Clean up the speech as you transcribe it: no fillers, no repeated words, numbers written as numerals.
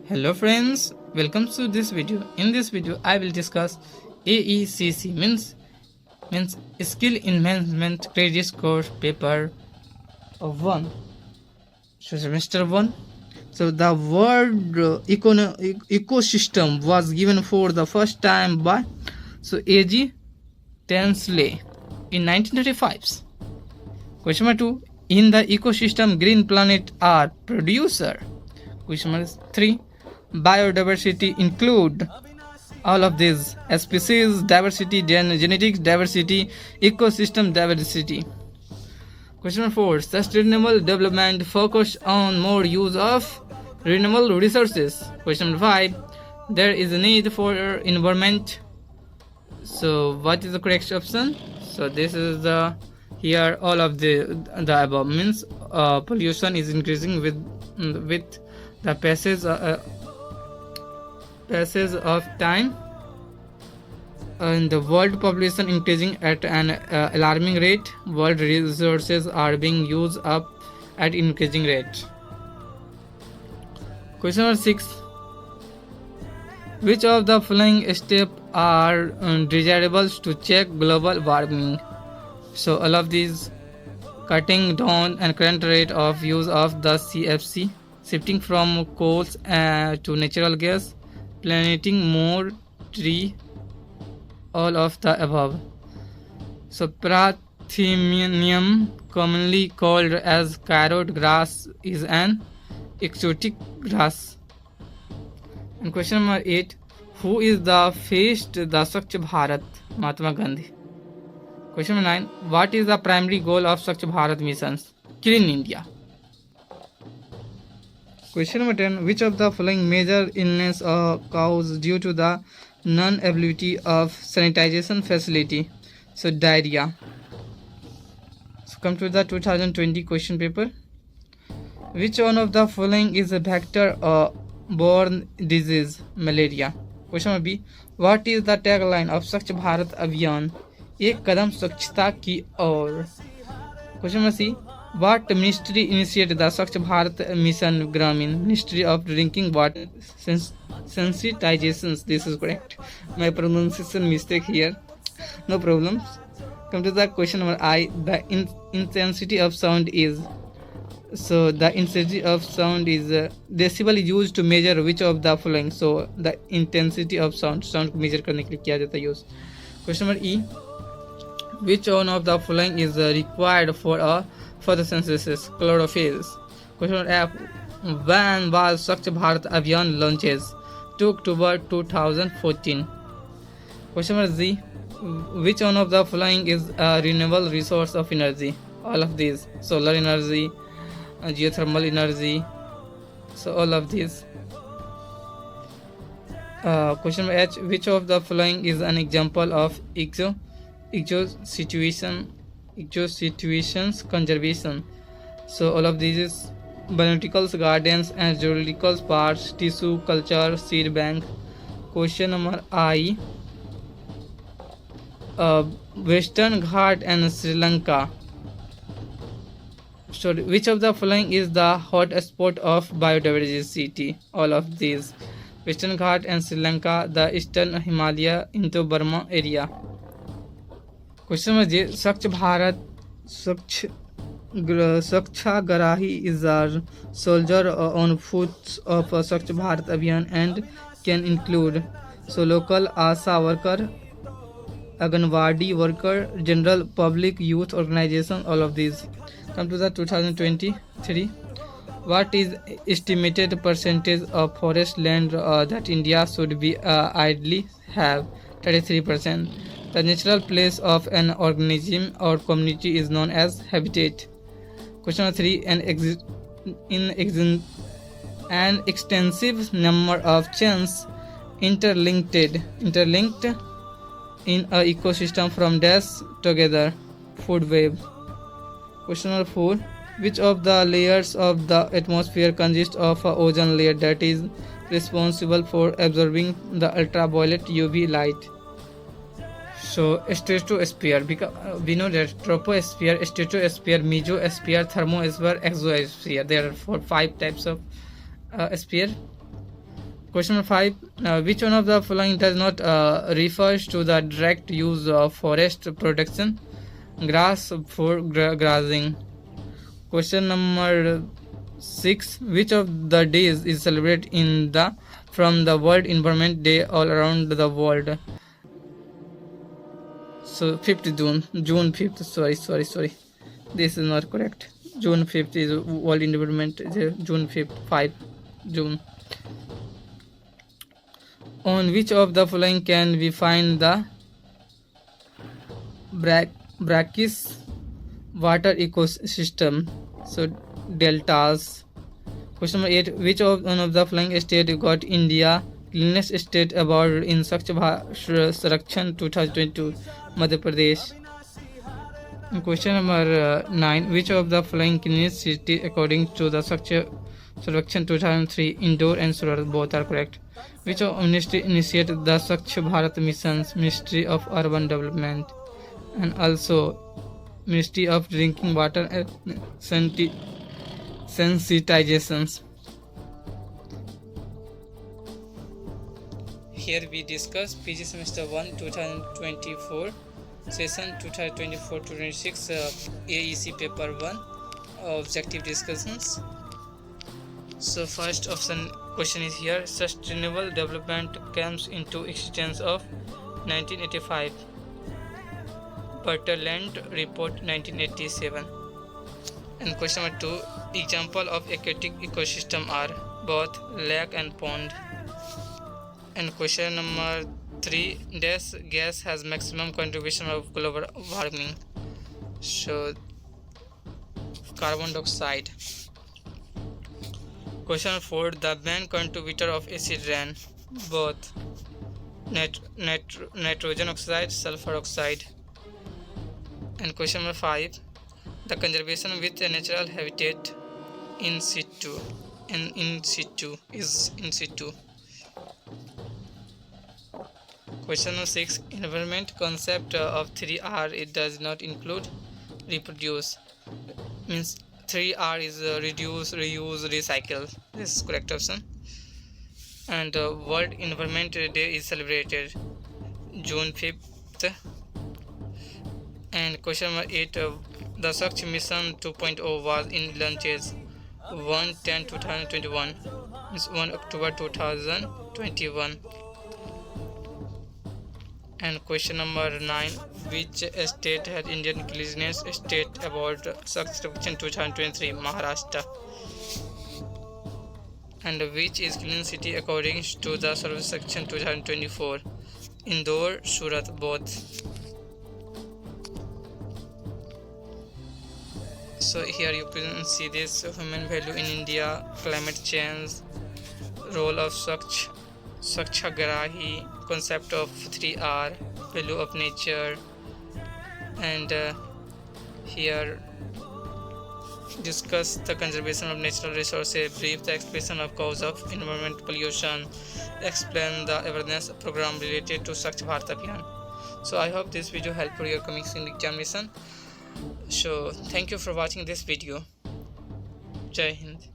Hello friends, welcome to this video. In this video I will discuss AECC means Skill Enhancement Credit Course paper of 1. So semester 1. So the word ecosystem was given for the first time by A.G. Tinsley in 1935. Question number 2. In the ecosystem, green planet are producer. Question number 3. Biodiversity include all of these: species diversity, genetics diversity, ecosystem diversity. Question number 4. Sustainable development focus on more use of renewable resources. Question number 5. There is a need for environment. So what is the correct option? So this is the here all of the above means pollution is increasing with the passage of time, and the world population increasing at an alarming rate. World resources are being used up at increasing rate. Question number 6. Which of the following steps are desirable to check global warming? So all of these: cutting down and current rate of use of the CFC, shifting from coals to natural gas, planting more tree, all of the above. So Parthenium, commonly called as carrot grass, is an exotic grass. And question number 8. Who is the first the Swachh Bharat? Mahatma Gandhi. Question number 9. What is the primary goal of Swachh Bharat missions? Clean India. Question number 10. Which of the following major illness are caused due to the non-availability of sanitization facility? So diarrhea. So come to the 2020 question paper. Which one of the following is a vector-borne disease? Malaria. Question number B. What is the tagline of Swachh Bharat Abhiyan? एक कदम स्वच्छता की ओर. Question number C. What ministry initiated the Swachh Bharat Mission Gramin? Ministry of Drinking Water Sensitizations. This is correct. My pronunciation mistake here. No problems. Come to the question number I. The intensity of sound is. So the intensity of sound is decibel used to measure which of the following. So the intensity of sound को measure करने के लिए किया जाता है use. Question number E. Which one of the following is required for photosynthesis? Chlorophyll. Question number F. When was Swachh Bharat Abhiyan launches? 2 October 2014. Question number Z. Which one of the following is a renewable resource of energy? All of these: solar energy, geothermal energy. So all of these. Question number H. Which of the following is an example of exosituations conservation? So all of these is botanicals, gardens and zoological parks, tissue culture, seed bank. Question number I. Western Ghat and Sri Lanka. So which of the following is the hot spot of biodiversity? All of these: Western Ghat and Sri Lanka, the Eastern Himalaya, Indo-Burma area. Question number J. Swachhagarahi is a soldier on foot of Swachh Bharat Abhiyan and can include local ASA worker, Anganwadi worker, general public, youth organization. All of these. Come to the 2023. What is estimated percentage of forest land that India should be ideally have? 33%. The natural place of an organism or community is known as habitat. Question number 3. An extensive number of chains interlinked in a ecosystem from dash together. Food web. Question number 4. Which of the layers of the atmosphere consists of an ozone layer that is responsible for absorbing the ultraviolet UV light? So stratosphere, because we know that troposphere, stratosphere, mesosphere, thermosphere, exosphere. There are 5 types of sphere. Question number 5. Which one of the following does not refers to the direct use of forest production? Grass for grazing. Question number 6. Which of the days is celebrated in the from the World Environment Day all around the world? So 5th June 5th. Sorry. This is not correct. June 5th is World Environment Day. June 5th, 5 June. On which of the following can we find the brackish water ecosystem? So deltas. Question number 8. Which of one of the following state got India Cleanest State Award in Swachh Sarakshan 2022? Madhya Pradesh. Question number 9. Which of the following cleanest city according to the Swachh Sarakshan 2003? Indore and Surat both are correct. Which of ministry initiated the Swachh Bharat missions? Ministry of Urban Development and also Ministry of Drinking Water and Sensitizations. Here we discuss PG Semester 1 2024 session 2024-26 AEC paper 1 objective discussions. So first option question is here. Sustainable development comes into existence of 1985. Bertland report 1987. And question number 2. Example of aquatic ecosystem are both lake and pond. And question number 3. This gas has maximum contribution of global warming. So carbon dioxide. Question 4. The main contributor of acid rain, both nitrogen oxide, sulfur oxide. And question number 5. The conservation with a natural habitat in situ is in situ. Question number 6. Environment concept of 3R, it does not include reproduce. Means 3R is reduce, reuse, recycle. This is correct option. And World Environment Day is celebrated June 5th. And question number 8. The Swachh Mission 2.0 was in launches 1/10/2021, means 1 October 2021. And question number 9. Which state had Indian Cleanest State Award Swachh Sarakshan 2023? Maharashtra. And which is clean city according to the Service Section 2024? Indore, Surat both. So here you can see this human value in India, climate change, role of Swachhagrahi, concept of 3R, value of nature, and here discuss the conservation of natural resources, brief the explanation of cause of environment pollution, explain the awareness program related to Swachh Bharat Abhiyan. So I hope this video helped for your coming soon examination. So thank you for watching this video. Jai Hind.